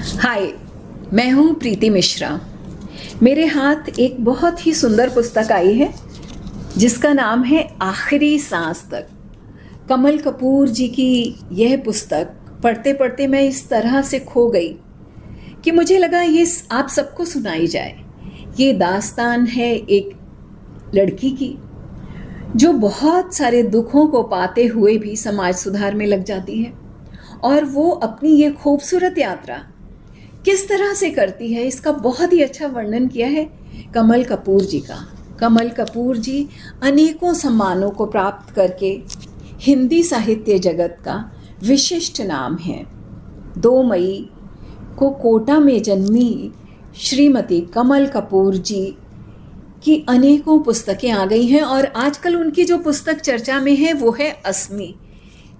हाय, मैं हूँ प्रीति मिश्रा। मेरे हाथ एक बहुत ही सुंदर पुस्तक आई है जिसका नाम है आखिरी सांस तक। कमल कपूर जी की यह पुस्तक पढ़ते पढ़ते मैं इस तरह से खो गई कि मुझे लगा ये आप सबको सुनाई जाए। ये दास्तान है एक लड़की की जो बहुत सारे दुखों को पाते हुए भी समाज सुधार में लग जाती है, और वो अपनी ये खूबसूरत यात्रा किस तरह से करती है इसका बहुत ही अच्छा वर्णन किया है कमल कपूर जी का। कमल कपूर जी अनेकों सम्मानों को प्राप्त करके हिंदी साहित्य जगत का विशिष्ट नाम है। 2 मई को कोटा में जन्मी श्रीमती कमल कपूर जी की अनेकों पुस्तकें आ गई हैं, और आजकल उनकी जो पुस्तक चर्चा में है वो है अस्मी।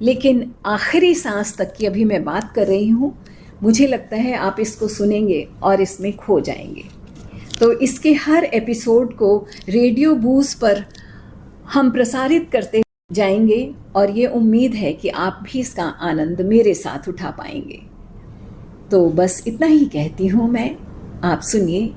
लेकिन आखिरी सांस तक की अभी मैं बात कर रही हूँ। मुझे लगता है आप इसको सुनेंगे और इसमें खो जाएंगे। तो इसके हर एपिसोड को रेडियो बूस पर हम प्रसारित करते जाएंगे, और ये उम्मीद है कि आप भी इसका आनंद मेरे साथ उठा पाएंगे। तो बस इतना ही कहती हूँ मैं। आप सुनिए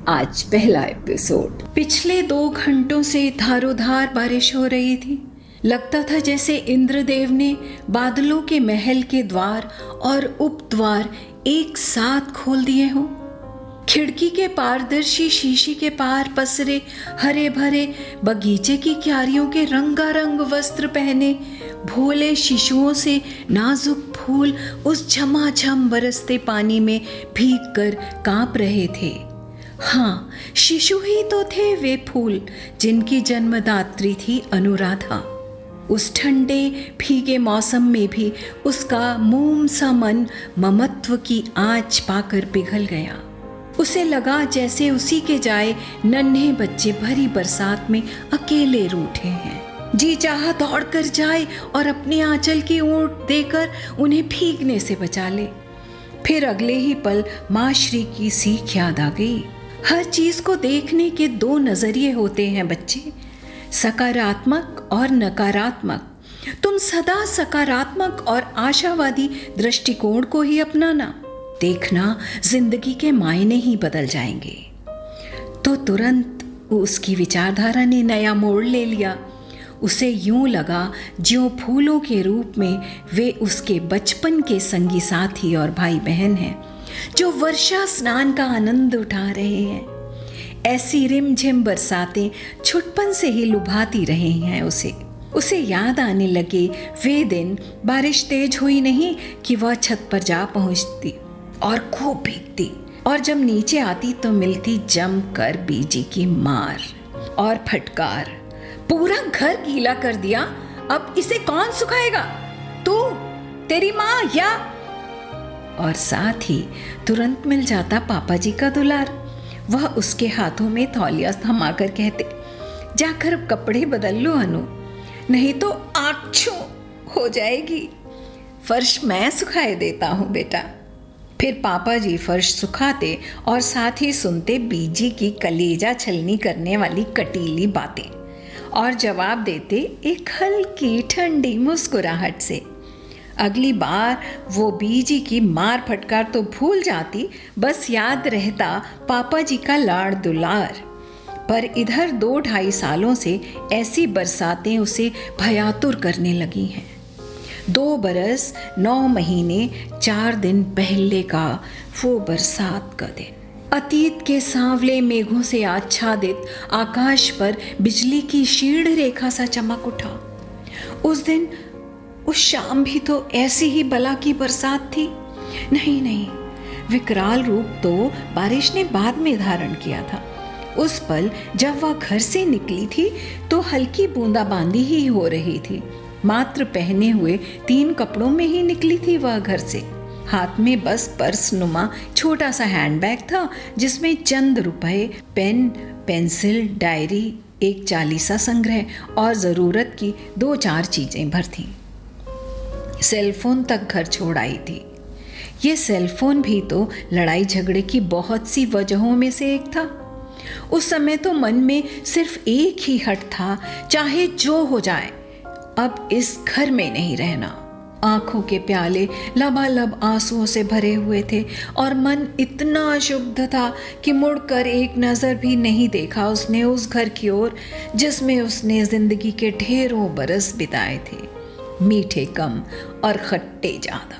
आज पहला एपिसोड। पिछले 2 घंटों से धारोधार बारिश हो रही थी। लगता था जैसे इंद्रदेव ने बादलों के महल के द्वार और उपद्वार एक साथ खोल दिए हों। खिड़की के पारदर्शी शीशे के पार पसरे हरे भरे बगीचे की क्यारियों के रंगारंग वस्त्र पहने भोले शिशुओं से नाजुक फूल उस झमाझम बरसते पानी में भीग कर कांप रहे थे। हाँ, शिशु ही तो थे वे फूल जिनकी जन्मदात्री थी अनुराधा। उस ठंडे भीगे मौसम में भी उसका मोम सा मन ममत्व की आँच पाकर पिघल गया। उसे लगा जैसे उसी के जाए नन्हे बच्चे भरी बरसात में अकेले रूठे हैं। जी चाहा दौड़ कर जाए और अपने आंचल की ओट देकर उन्हें भीगने से बचा ले। फिर अगले ही पल माँ श्री की सीख याद आ गई। हर चीज को देखने के 2 नजरिए होते हैं बच्चे, सकारात्मक और नकारात्मक। तुम सदा सकारात्मक और आशावादी दृष्टिकोण को ही अपनाना, देखना जिंदगी के मायने ही बदल जाएंगे। तो तुरंत उसकी विचारधारा ने नया मोड़ ले लिया। उसे यूं लगा ज्यों फूलों के रूप में वे उसके बचपन के संगी साथी और भाई बहन हैं जो वर्षा स्नान का आनंद उठा रहे हैं। ऐसी रिमझिम बरसातें छुटपन से ही लुभाती रहे हैं उसे याद आने लगे वे दिन। बारिश तेज हुई नहीं कि वह छत पर जा पहुंचती और खूब भीगती, और जब नीचे आती तो मिलती जमकर बीजी की मार और फटकार। पूरा घर गीला कर दिया, अब इसे कौन सुखाएगा? तू, तेरी माँ, या? और साथ ही तुरंत मिल जाता पापा जी का दुलार। वह उसके हाथों में तौलिया थमाकर कहते, जाकर अब कपड़े बदल लो अनु, नहीं तो आँखों हो जाएगी। फर्श मैं सुखाए देता हूँ बेटा। फिर पापा जी फर्श सुखाते और साथ ही सुनते बीजी की कलेजा छलनी करने वाली कटीली बातें, और जवाब देते एक हल्की ठंडी मुस्कुराहट से। अगली बार वो बीजी की मार फटकार तो भूल जाती, बस याद रहता पापा जी का लाड़ दुलार। पर इधर 2-2.5 सालों से ऐसी बरसातें उसे भयातुर करने लगी हैं। 2 बरस 9 महीने 4 दिन पहले का वो बरसात का दिन। अतीत के सांवले मेघों से आच्छादित आकाश पर बिजली की क्षीण रेखा सा चमक उठा। उस दिन, उस शाम भी तो ऐसी ही बला की बरसात थी। नहीं, विकराल रूप तो बारिश ने बाद में धारण किया था। उस पल जब वह घर से निकली थी तो हल्की बूंदाबांदी ही हो रही थी। मात्र पहने हुए 3 कपड़ों में ही निकली थी वह घर से। हाथ में बस पर्स नुमा छोटा सा हैंडबैग था जिसमें चंद रुपए, पेन, पेंसिल, डायरी, एक 40सा संग्रह और ज़रूरत की 2-4 चीज़ें भर थीं। सेलफोन तक घर छोड़ आई थी। ये सेलफोन भी तो लड़ाई झगड़े की बहुत सी वजहों में से एक था। उस समय तो मन में सिर्फ एक ही हट था, चाहे जो हो जाए अब इस घर में नहीं रहना। आंखों के प्याले लबालब आंसुओं से भरे हुए थे और मन इतना शुद्ध था कि मुड़कर एक नज़र भी नहीं देखा उसने उस घर की ओर जिसमें उसने जिंदगी के ढेरों बरस बिताए थे, मीठे कम और खट्टे ज़्यादा।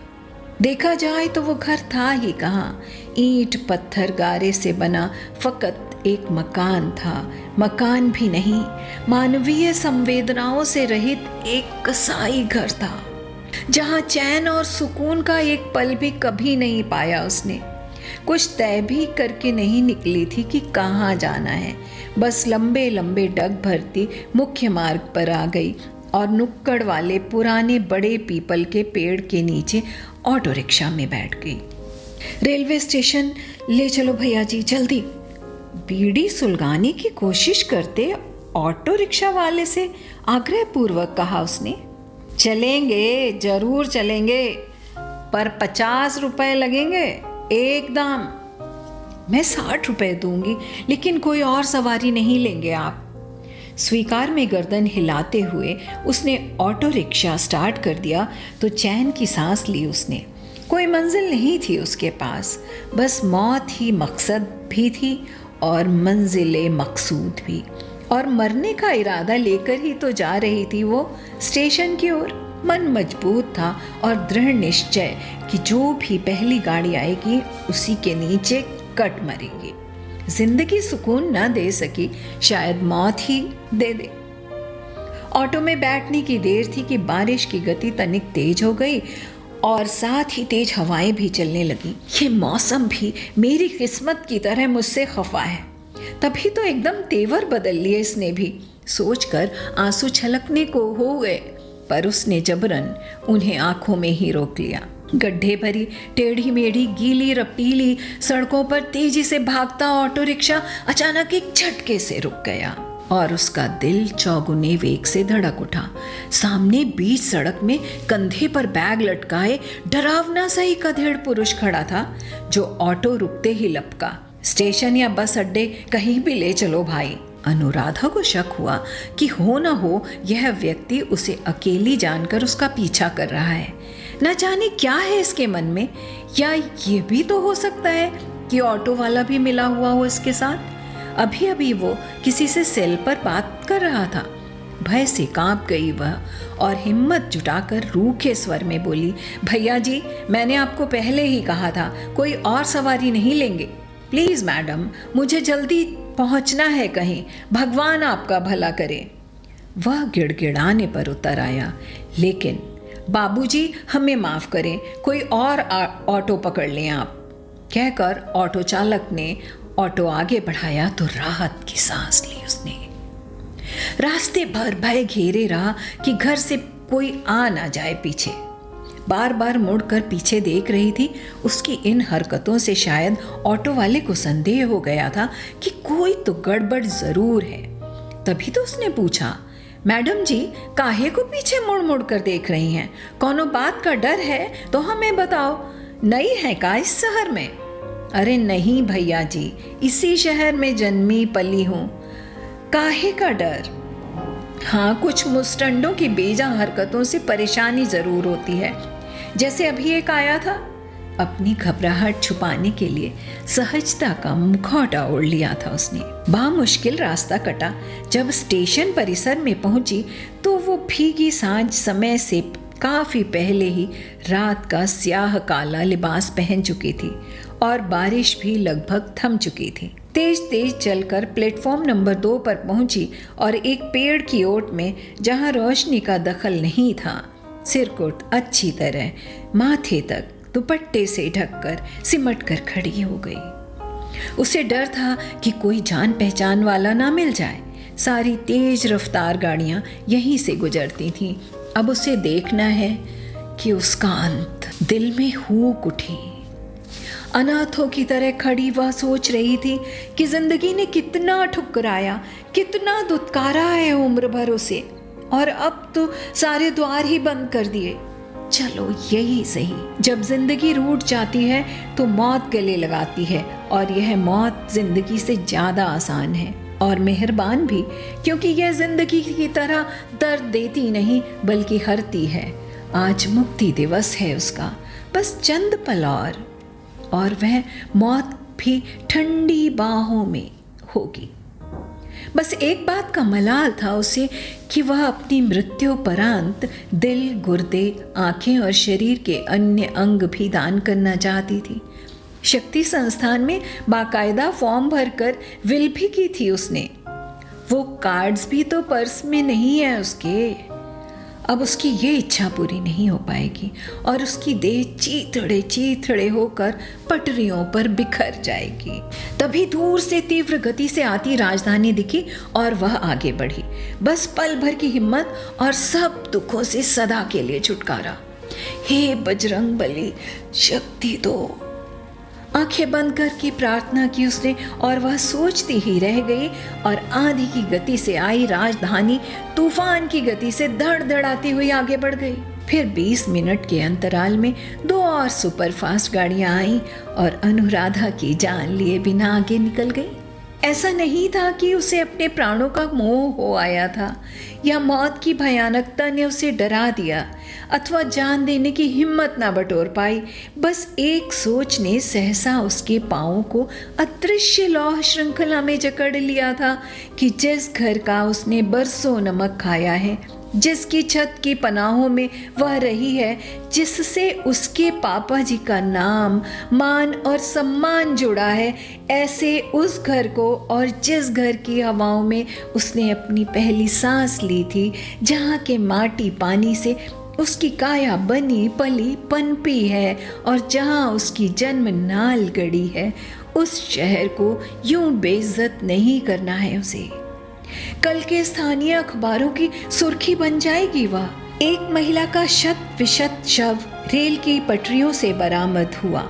देखा जाए तो वो घर था ही कहाँ, ईंट पत्थर गारे से बना फकत एक मकान था, मकान भी नहीं, मानवीय संवेदनाओं से रहित एक कसाई घर था, जहाँ चैन और सुकून का एक पल भी कभी नहीं पाया उसने। कुछ तय भी करके नहीं निकली थी कि कहाँ जाना है, बस लंबे लंबे डग भरती मुख्य मार्ग पर आ गई और नुक्कड़ वाले पुराने बड़े पीपल के पेड़ के नीचे ऑटो रिक्शा में बैठ गई। रेलवे स्टेशन ले चलो भैया जी जल्दी, बीड़ी सुलगाने की कोशिश करते ऑटो रिक्शा वाले से आग्रहपूर्वक कहा उसने। चलेंगे, जरूर चलेंगे, पर 50 रुपए लगेंगे एकदम। मैं 60 रुपए दूंगी, लेकिन कोई और सवारी नहीं लेंगे आप। स्वीकार में गर्दन हिलाते हुए उसने ऑटो रिक्शा स्टार्ट कर दिया तो चैन की सांस ली उसने। कोई मंजिल नहीं थी उसके पास, बस मौत ही मकसद भी थी और मंजिल मकसूद भी, और मरने का इरादा लेकर ही तो जा रही थी वो स्टेशन की ओर। मन मजबूत था और दृढ़ निश्चय कि जो भी पहली गाड़ी आएगी उसी के नीचे कट मरेगी। जिंदगी सुकून न दे सकी, शायद मौत ही दे दे। ऑटो में बैठने की देर थी कि बारिश की गति तनिक तेज हो गई और साथ ही तेज हवाएं भी चलने लगी। ये मौसम भी मेरी किस्मत की तरह मुझसे खफा है। तभी तो एकदम तेवर बदल लिए इसने भी, सोचकर आंसू छलकने को हो गए, पर उसने जबरन उन्हें आंखों में ही रोक लिया। गड्ढे भरी टेढ़ी मेढ़ी गीली रपीली सड़कों पर तेजी से भागता ऑटो रिक्शा अचानक एक झटके से रुक गया और उसका दिल चौगुने वेग से धड़क उठा। सामने बीच सड़क में कंधे पर बैग लटकाए डरावना सा एक अधेड़ पुरुष खड़ा था, जो ऑटो रुकते ही लपका। स्टेशन या बस अड्डे कहीं भी ले चलो भाई। अनुराधा को शक हुआ कि हो न हो यह व्यक्ति उसे अकेली जानकर उसका पीछा कर रहा है। न जाने क्या है इसके मन में, या ये भी तो हो सकता है कि ऑटो वाला भी मिला हुआ हो इसके साथ। अभी अभी वो किसी से सेल पर बात कर रहा था। भय से कांप गई वह और हिम्मत जुटाकर रूखे स्वर में बोली, भैया जी, मैंने आपको पहले ही कहा था कोई और सवारी नहीं लेंगे। प्लीज़ मैडम, मुझे जल्दी पहुंचना है कहीं, भगवान आपका भला करे। वह गिड़गिड़ाने पर उतर आया, लेकिन बाबूजी हमें माफ़ करें, कोई और ऑटो पकड़ लें आप, कहकर ऑटो चालक ने ऑटो आगे बढ़ाया तो राहत की सांस ली उसने। रास्ते भर भय घेरे रहा कि घर से कोई आ ना जाए पीछे। बार बार मुड़कर पीछे देख रही थी। उसकी इन हरकतों से शायद ऑटो वाले को संदेह हो गया था कि कोई तो गड़बड़ जरूर है। तभी तो उसने पूछा, मैडम जी, काहे को पीछे मुड़ मुड़ कर देख रही हैं? कोनो बात का डर है तो हमें बताओ, नई है का इस शहर में? अरे नहीं भैया जी, इसी शहर में जन्मी पली हूँ, काहे का डर? हाँ, कुछ मुस्टंडों की बेजा हरकतों से परेशानी जरूर होती है, जैसे अभी एक आया था। अपनी घबराहट छुपाने के लिए सहजता का मुखौटा ओढ़ लिया था उसने। बामुश्किल रास्ता कटा। जब स्टेशन परिसर में पहुंची तो वो भीगी सांझ समय से काफी पहले ही रात का स्याह काला लिबास पहन चुकी थी और बारिश भी लगभग थम चुकी थी। तेज तेज चलकर प्लेटफॉर्म नंबर 2 पर पहुंची और एक पेड़ की ओट में, जहां रोशनी का दखल नहीं था, सिरकुट अच्छी तरह माथे तक दुपट्टे से ढककर सिमट कर खड़ी हो गई। उसे डर था कि कोई जान पहचान वाला ना मिल जाए। सारी तेज रफ्तार गाड़ियां यहीं से गुजरती थीं। अब उसे देखना है कि उसका अंत। दिल में हूक उठी। अनाथों की तरह खड़ी वह सोच रही थी कि जिंदगी ने कितना ठुकराया, कितना दुत्कारा है उम्र भर उसे, और अब तो सारे द्वार ही बंद कर दिए। चलो यही सही। जब जिंदगी रूठ जाती है तो मौत गले लगाती है, और यह मौत जिंदगी से ज्यादा आसान है और मेहरबान भी, क्योंकि यह जिंदगी की तरह दर्द देती नहीं बल्कि हरती है। आज मुक्ति दिवस है उसका, बस चंद पल और वह मौत भी ठंडी बाहों में होगी। बस एक बात का मलाल था उसे कि वह अपनी मृत्युपरांत दिल, गुर्दे, आंखें और शरीर के अन्य अंग भी दान करना चाहती थी। शक्ति संस्थान में बाकायदा फॉर्म भरकर विल भी की थी उसने। वो कार्ड्स भी तो पर्स में नहीं है उसके। अब उसकी ये इच्छा पूरी नहीं हो पाएगी और उसकी देह चीथड़े चीथड़े होकर पटरियों पर बिखर जाएगी। तभी दूर से तीव्र गति से आती राजधानी दिखी और वह आगे बढ़ी। बस पल भर की हिम्मत और सब दुखों से सदा के लिए छुटकारा। हे बजरंग बली, शक्ति दो। आंखें बंद करके प्रार्थना की उसने और वह सोचती ही रह गई और आंधी की गति से आई राजधानी तूफान की गति से धड़धड़ाती हुई आगे बढ़ गई। फिर 20 मिनट के अंतराल में 2 और सुपरफास्ट गाड़ियां आईं और अनुराधा की जान लिए बिना आगे निकल गई। ऐसा नहीं था कि उसे अपने प्राणों का मोह हो आया था या मौत की भयानकता ने उसे डरा दिया अथवा जान देने की हिम्मत ना बटोर पाई। बस एक सोच ने सहसा उसके पांवों को अदृश्य लौह श्रृंखला में जकड़ लिया था कि जिस घर का उसने बरसों नमक खाया है, जिसकी छत की पनाहों में वह रही है, जिससे उसके पापा जी का नाम, मान और सम्मान जुड़ा है, ऐसे उस घर को और जिस घर की हवाओं में उसने अपनी पहली सांस ली थी, जहाँ के माटी पानी से उसकी काया बनी पली पनपी है और जहाँ उसकी जन्म नाल गड़ी है, उस शहर को यूं बेइज्जत नहीं करना है उसे। कल के स्थानीय अखबारों की सुर्खी बन जाएगी वह। एक महिला का शत विशत शव रेल की पटरियों से बरामद हुआ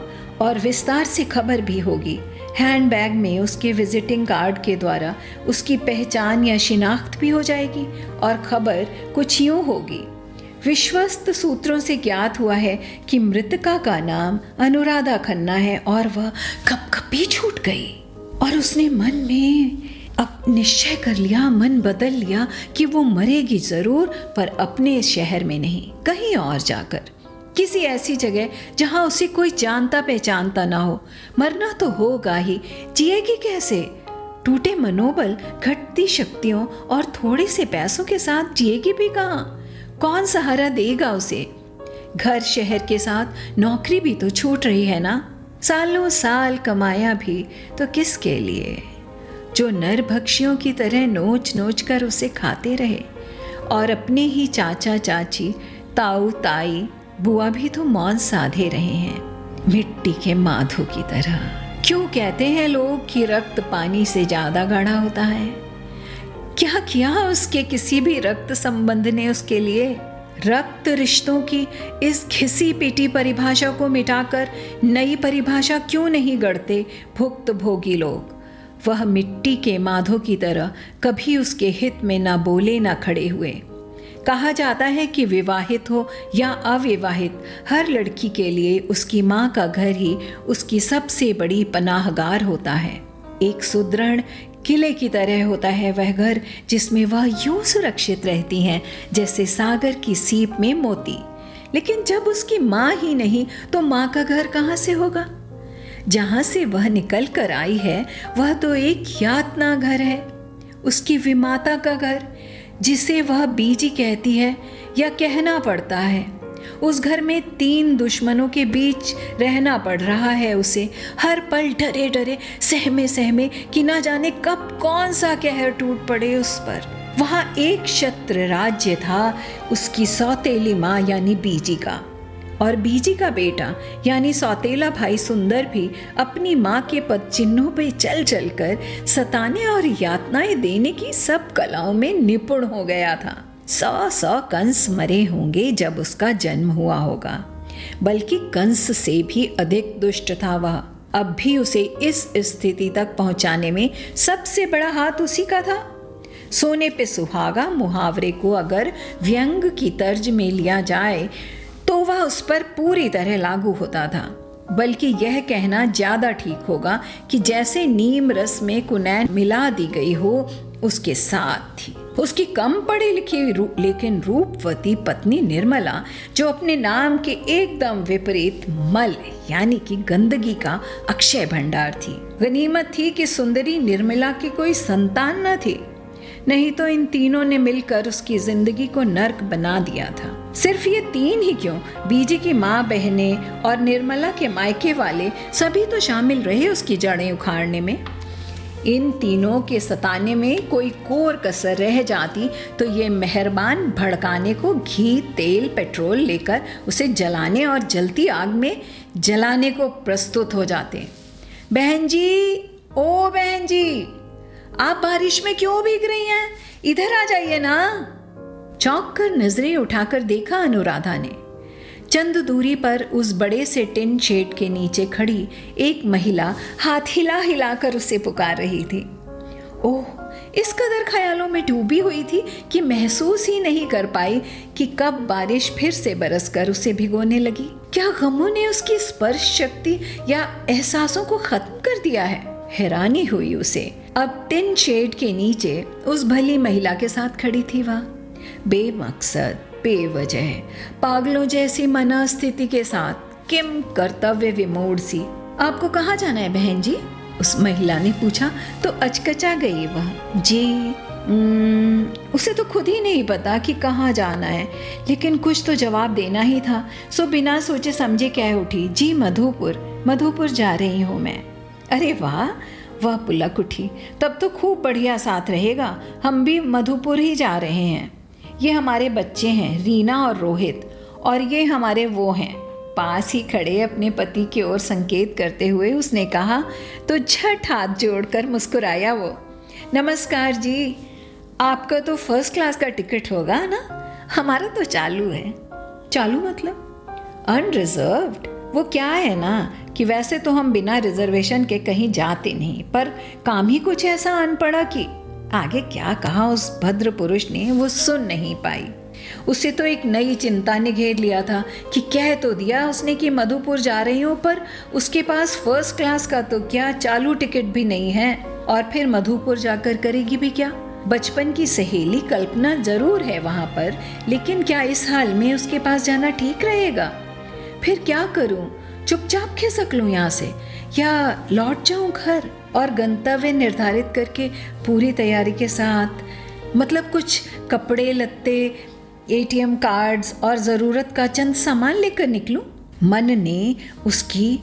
और विस्तार से खबर भी होगी। हैंडबैग में उसके विजिटिंग कार्ड के द्वारा उसकी पहचान या शिनाख्त भी हो जाएगी और खबर कुछ यूं होगी। विश्वस्त सूत्रों से ज्ञात हुआ है कि मृतका का नाम अनुराधा खन्ना है और वह कपकपी छूट गई और उसने मन में अब निश्चय कर लिया, मन बदल लिया कि वो मरेगी जरूर, पर अपने शहर में नहीं, कहीं और जाकर, किसी ऐसी जगह जहां उसे कोई जानता पहचानता ना हो। मरना तो होगा ही, जिएगी कैसे? टूटे मनोबल, घटती शक्तियों और थोड़े से पैसों के साथ जिएगी भी कहाँ? कौन सहारा देगा उसे? घर शहर के साथ नौकरी भी तो छूट रही है ना। सालों साल कमाया भी तो किसके लिए? जो नरभक्षियों की तरह नोच नोच कर उसे खाते रहे। और अपने ही चाचा चाची, ताऊ ताई, बुआ भी तो मौन साधे रहे हैं, मिट्टी के माधो की तरह। क्यों कहते हैं लोग कि रक्त पानी से ज्यादा गाढ़ा होता है? क्या किया उसके किसी भी रक्त संबंध ने उसके लिए? रक्त रिश्तों की इस घिसी पिटी परिभाषा को मिटाकर नई परिभाषा क्यों नहीं गढ़ते भुक्त भोगी लोग? वह मिट्टी के माधो की तरह कभी उसके हित में ना बोले ना खड़े हुए। कहा जाता है कि विवाहित हो या अविवाहित, हर लड़की के लिए उसकी माँ का घर ही उसकी सबसे बड़ी पनाहगार होता है। एक सुदृढ़ किले की तरह होता है वह घर, जिसमें वह यूं सुरक्षित रहती हैं जैसे सागर की सीप में मोती। लेकिन जब उसकी माँ ही नहीं तो माँ का घर कहाँ से होगा? जहाँ से वह निकल कर आई है वह तो एक यातना घर है, उसकी विमाता का घर, जिसे वह बीजी कहती है या कहना पड़ता है। उस घर में 3 दुश्मनों के बीच रहना पड़ रहा है उसे, हर पल डरे डरे, सहमे सहमे कि ना जाने कब कौन सा कहर टूट पड़े उस पर। वहाँ एक क्षत्र राज्य था उसकी सौतेली माँ यानी बीजी का, और बीजी का बेटा यानी सौतेला भाई सुंदर भी अपनी माँ के पद चिन्हों पे चल चल कर सताने और यातनाएं देने की सब कलाओं में निपुण हो गया था। 100 कंस मरे होंगे जब उसका जन्म हुआ होगा, बल्कि कंस से भी अधिक दुष्ट था वह। अब भी उसे इस स्थिति तक पहुंचाने में सबसे बड़ा हाथ उसी का था। सोने पे सुहागा मुहावरे को अगर व्यंग की तर्ज में लिया जाए तो वह उस पर पूरी तरह लागू होता था। बल्कि यह कहना ज़्यादा ठीक होगा कि जैसे नीम रस में कुनैन मिला दी गई हो उसके साथ थी। उसकी कम पढ़ी लिखी लेकिन रूपवती पत्नी निर्मला, जो अपने नाम के एकदम विपरीत मल यानी कि गंदगी का अक्षय भंडार थी। गनीमत थी कि सुंदरी निर्मला की कोई संतान न थी, नहीं तो इन तीनों ने मिलकर उसकी जिंदगी को नर्क बना दिया था। सिर्फ ये तीन ही क्यों, बीजी की माँ बहनें और निर्मला के मायके वाले सभी तो शामिल रहे उसकी जड़ें उखाड़ने में। इन तीनों के सताने में कोई कोर कसर रह जाती तो ये मेहरबान भड़काने को घी, तेल, पेट्रोल लेकर उसे जलाने और जलती आग में जलाने को प्रस्तुत हो जाते। बहन जी, ओ बहन जी, आप बारिश में क्यों भीग रही हैं? इधर आ जाइए ना। चौंक कर नजरें उठाकर देखा अनुराधा ने। चंद दूरी पर उस बड़े से टिन शेड के नीचे खड़ी एक महिला हाथ हिला हिलाकर उसे पुकार रही थी। ओह, इस कदर ख्यालों में डूबी हुई थी कि महसूस ही नहीं कर पाई कि कब बारिश फिर से बरसकर उसे भिगोने लगी। क्या गमों ने उसकी स्पर्श शक्ति या एहसासों को खत्म कर दिया है? हैरानी हुई उसे। अब टिन शेड के नीचे उस भली महिला के साथ खड़ी थी वह, बेमकसद, बेवजह, पागलों जैसी मनस्थिति के साथ, किम कर्तव्य विमूढ़ सी। आपको कहाँ जाना है बहन जी? उस महिला ने पूछा तो अचकचा गई वह। जी, उसे तो खुद ही नहीं पता कि कहाँ जाना है, लेकिन कुछ तो जवाब देना ही था, सो बिना सोचे समझे कह उठी, जी मधुपुर जा रही हूँ मैं। अरे वाह, वह पुलक उठी, तब तो खूब बढ़िया साथ रहेगा। हम भी मधुपुर ही जा रहे हैं। ये हमारे बच्चे हैं, रीना और रोहित, और ये हमारे वो हैं। पास ही खड़े अपने पति की ओर संकेत करते हुए उसने कहा तो झट हाथ जोड़कर मुस्कुराया वो। नमस्कार जी, आपका तो फर्स्ट क्लास का टिकट होगा ना? हमारा तो चालू है। चालू मतलब अनरिजर्व्ड। वो क्या है ना कि वैसे तो हम बिना रिजर्वेशन के कहीं जाते नहीं, पर काम ही कुछ ऐसा आन पड़ा कि आगे क्या कहा उस भद्र पुरुष ने वो सुन नहीं पाई। उसे तो एक नई चिंता ने घेर लिया था कि कह तो दिया उसने कि मधुपुर जा रही हूँ, पर उसके पास फर्स्ट क्लास का तो क्या चालू टिकट भी नहीं है, और फिर मधुपुर जाकर करेगी भी क्या? बचपन की सहेली कल्पना जरूर है वहां पर, लेकिन क्या इस हाल में उसके पास जाना ठीक रहेगा? फिर क्या करूं? चुपचाप खिसक लूं यहाँ से, या लौट जाऊं घर और गंतव्य निर्धारित करके पूरी तैयारी के साथ, मतलब कुछ कपड़े लत्ते, एटीएम कार्ड्स और ज़रूरत का चंद सामान लेकर निकलूं? मन ने उसकी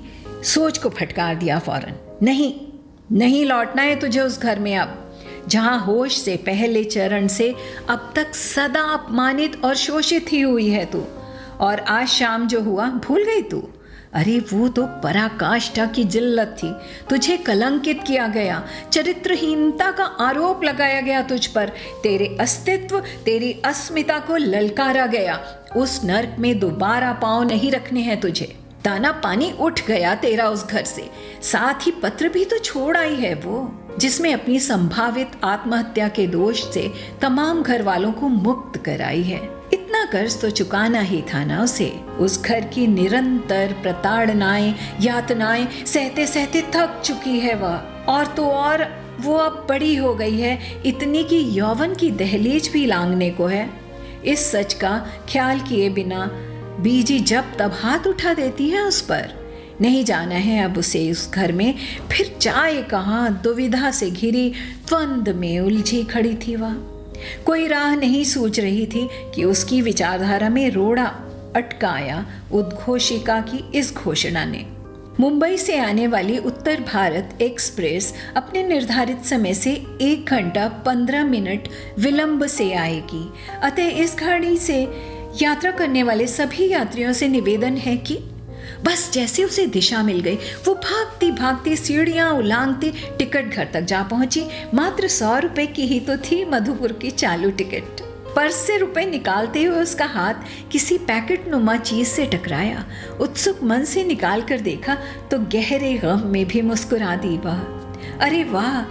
सोच को फटकार दिया फौरन। नहीं लौटना है तुझे उस घर में अब, जहां होश से पहले चरण से अब तक सदा अपमानित और शोषित ही हुई है तू। और आज शाम जो हुआ भूल गई तू? अरे वो तो पराकाष्ठा की जिल्लत थी। तुझे कलंकित किया गया, चरित्रहीनता का आरोप लगाया गया तुझ पर, तेरे अस्तित्व, तेरी अस्मिता को ललकारा गया। उस नर्क में दोबारा पांव नहीं रखने हैं तुझे। दाना पानी उठ गया तेरा उस घर से। साथ ही पत्र भी तो छोड़ आई है वो, जिसमें अपनी संभावित आत्महत्या के दोष से तमाम घर वालों को मुक्त कराई है। इतना कर्ज तो चुकाना ही था ना उसे। उस घर की निरंतर प्रताड़नाएं, यातनाएं सहते सहते थक चुकी है वह, और तो और वो अब बड़ी हो गई है, इतनी कि यौवन की दहलीज भी लांघने को है। इस सच का ख्याल किए बिना बीजी जब तब हाथ उठा देती है उस पर। नहीं जाना है अब उसे उस घर में। फिर चाहे कहाँ, दुविधा से घिरी द्वंद में उलझी खड़ी थी वह। कोई राह नहीं सूझ रही थी कि उसकी विचारधारा में रोड़ा अटकाया उद्घोषिका की इस घोषणा ने। मुंबई से आने वाली उत्तर भारत एक्सप्रेस अपने निर्धारित समय से 1 घंटा 15 मिनट विलंब से आएगी। अतः इस गाड़ी से यात्रा करने वाले सभी यात्रियों से निवेदन है कि बस जैसे उसे दिशा मिल गई, वो भागती भागती सीढ़ियां उलांगती टिकट घर तक जा पहुंची। मात्र 100 रुपए की ही तो थी मधुपुर की चालू टिकट। पर्स से रुपए निकालते हुए उसका हाथ किसी पैकेट नुमा चीज से टकराया। उत्सुक मन से निकाल कर देखा तो गहरे गम में भी मुस्कुरा दी वह। अरे वाह,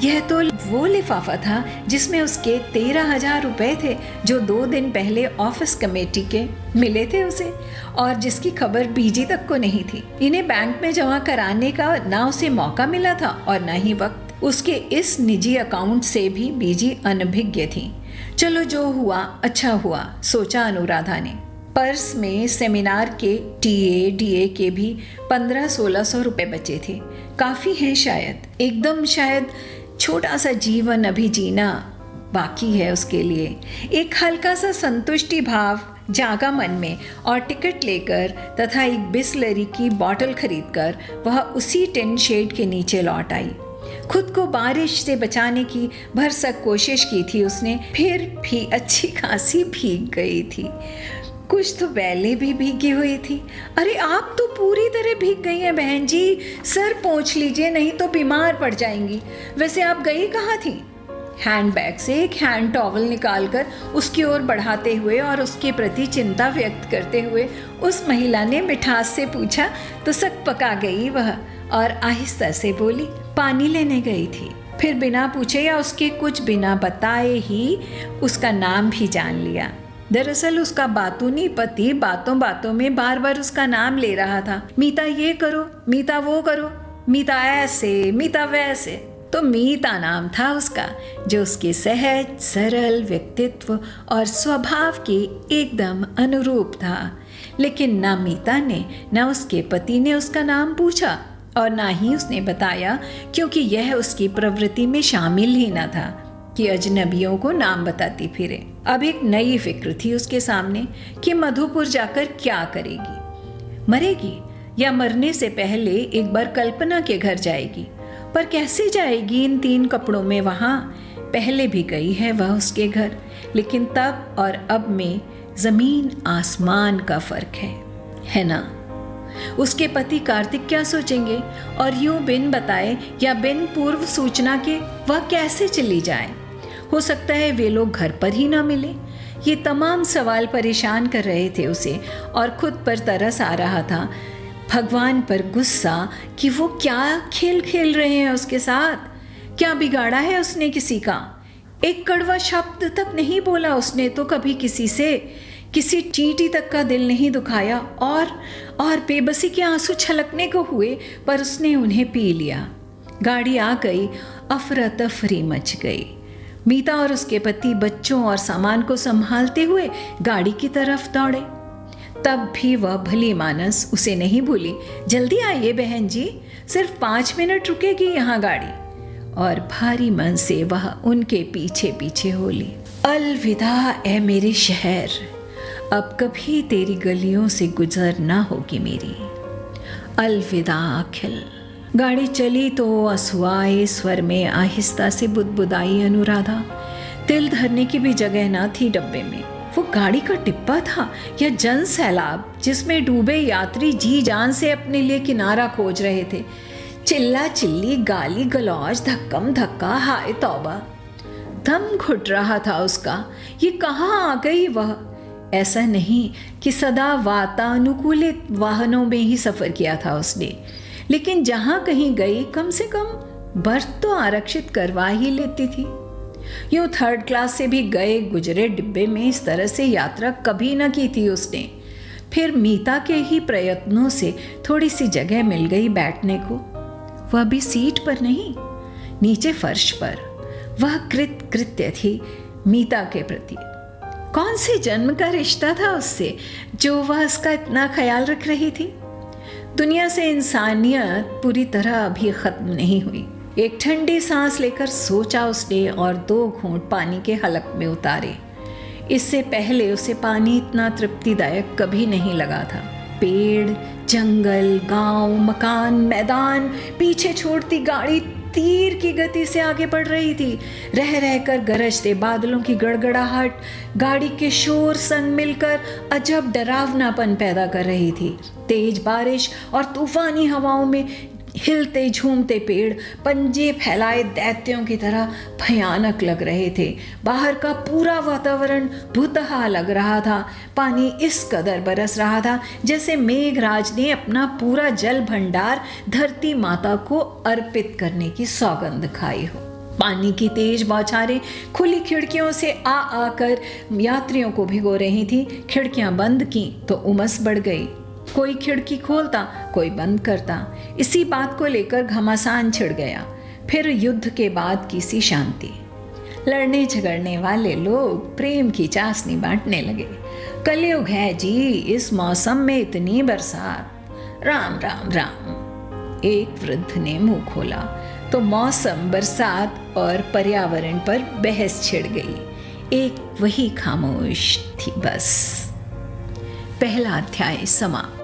यह तो वो लिफाफा था जिसमें उसके 13,000 रुपए थे, जो 2 दिन पहले ऑफिस कमेटी के मिले थे उसे, और जिसकी खबर बीजी तक को नहीं थी। इन्हें बैंक में जमा कराने का ना उसे मौका मिला था और ना ही वक्त। उसके इस निजी अकाउंट से भी बीजी अनभिज्ञ थी। चलो जो हुआ अच्छा हुआ, सोचा अनुराधा ने। पर्स में सेमिनार के टीए डीए के भी 1500-1600 रुपये बचे थे। काफ़ी हैं शायद, एकदम शायद छोटा सा जीवन अभी जीना बाकी है उसके लिए। एक हल्का सा संतुष्टि भाव जागा मन में और टिकट लेकर तथा एक बिस्लरी की बॉटल खरीदकर वह उसी टिन शेड के नीचे लौट आई। खुद को बारिश से बचाने की भरसक कोशिश की थी उसने, फिर भी अच्छी खासी भीग गई थी। कुछ तो पहले भी भीगी हुई थी। अरे आप तो पूरी तरह भीग गई हैं बहन जी, सर पोंछ लीजिए नहीं तो बीमार पड़ जाएंगी। वैसे आप गई कहाँ थी? हैंडबैग से एक हैंड टॉवल निकालकर उसकी ओर बढ़ाते हुए और उसके प्रति चिंता व्यक्त करते हुए उस महिला ने मिठास से पूछा तो सक पका गई वह और आहिस्ता से बोली, पानी लेने गई थी। फिर बिना पूछे या उसके कुछ बिना बताए ही उसका नाम भी जान लिया। दरअसल उसका बातूनी पति बातों बातों में बार बार उसका नाम ले रहा था। मीता ये करो, मीता वो करो, मीता ऐसे, मीता वैसे। तो मीता नाम था उसका, जो उसके सहज सरल व्यक्तित्व और स्वभाव के एकदम अनुरूप था। लेकिन ना मीता ने ना उसके पति ने उसका नाम पूछा और ना ही उसने बताया, क्योंकि यह उसकी प्रवृत्ति में शामिल ही न था कि अजनबियों को नाम बताती फिरे। अब एक नई फिक्र थी उसके सामने कि मधुपुर जाकर क्या करेगी, मरेगी या मरने से पहले एक बार कल्पना के घर जाएगी। पर कैसे जाएगी इन 3 कपड़ों में वहाँ? पहले भी गई है वह उसके घर, लेकिन तब और अब में जमीन आसमान का फर्क है ना? उसके पति कार्तिक क्या सोचेंगे और यूं बिन बताए या बिन पूर्व सूचना के वह कैसे चली जाए? हो सकता है वे लोग घर पर ही ना मिले। ये तमाम सवाल परेशान कर रहे थे उसे और खुद पर तरस आ रहा था, भगवान पर गुस्सा कि वो क्या खेल खेल रहे हैं उसके साथ। क्या बिगाड़ा है उसने किसी का? एक कड़वा शब्द तक नहीं बोला उसने तो कभी किसी से, किसी चींटी तक का दिल नहीं दुखाया और बेबसी के आंसू छलकने को हुए पर उसने उन्हें पी लिया। गाड़ी आ गई, अफरा तफरी मच गई। मीता और उसके पति बच्चों और सामान को संभालते हुए गाड़ी की तरफ दौड़े। तब भी वह भली मानस उसे नहीं भूली। जल्दी आइए बहन जी, सिर्फ 5 मिनट रुकेगी यहाँ गाड़ी। और भारी मन से वह उनके पीछे पीछे बोली, अलविदा ए मेरे शहर, अब कभी तेरी गलियों से गुजर ना होगी मेरी। अलविदा अखिल। गाड़ी चली तो असुआए स्वर में आहिस्ता से बुदबुदाई अनुराधा। तिल धरने की भी जगह ना थी डब्बे में। वो गाड़ी का डिब्बा था या जन सैलाब जिसमें डूबे यात्री जी जान से अपने लिए किनारा खोज रहे थे। चिल्ला चिल्ली, गाली गलौज, धक्कम धक्का, हाय तौबा। दम घुट रहा था उसका। ये कहाँ आ गई वह? ऐसा नहीं कि सदा वातानुकूलित वाहनों में ही सफ़र किया था उसने, लेकिन जहाँ कहीं गई कम से कम बर्थ तो आरक्षित करवा ही लेती थी। यूँ 3rd क्लास से भी गए गुजरे डिब्बे में इस तरह से यात्रा कभी न की थी उसने। फिर मीता के ही प्रयत्नों से थोड़ी सी जगह मिल गई बैठने को, वह भी सीट पर नहीं, नीचे फर्श पर। वह कृत्य थी मीता के प्रति। कौन से जन्म का रिश्ता था उससे जो वह उसका इतना ख्याल रख रही थी? दुनिया से इंसानियत पूरी तरह अभी खत्म नहीं हुई। एक ठंडी सांस लेकर सोचा उसने और 2 घूंट पानी के हलक में उतारे। इससे पहले उसे पानी इतना तृप्तिदायक कभी नहीं लगा था। पेड़, जंगल, गांव, मकान, मैदान, पीछे छोड़ती गाड़ी तीर की गति से आगे बढ़ रही थी। रह रहकर गरजते बादलों की गड़गड़ाहट गाड़ी के शोर संग मिलकर अजब डरावनापन पैदा कर रही थी। तेज बारिश और तूफानी हवाओं में हिलते झूमते पेड़ पंजे फैलाए दैत्यों की तरह भयानक लग रहे थे। बाहर का पूरा वातावरण भूतहा लग रहा था। पानी इस कदर बरस रहा था जैसे मेघराज ने अपना पूरा जल भंडार धरती माता को अर्पित करने की सौगंध खाई हो। पानी की तेज बौछारें खुली खिड़कियों से आ आकर यात्रियों को भिगो रही थी। खिड़कियां बंद की तो उमस बढ़ गई। कोई खिड़की खोलता, कोई बंद करता। इसी बात को लेकर घमासान छिड़ गया। फिर युद्ध के बाद की सी शांति। लड़ने झगड़ने वाले लोग प्रेम की चाशनी बांटने लगे। कलयुग है जी, इस मौसम में इतनी बरसात, राम राम राम। एक वृद्ध ने मुंह खोला तो मौसम, बरसात और पर्यावरण पर बहस छिड़ गई। एक वही खामोश थी बस। पहला अध्याय समाप्त।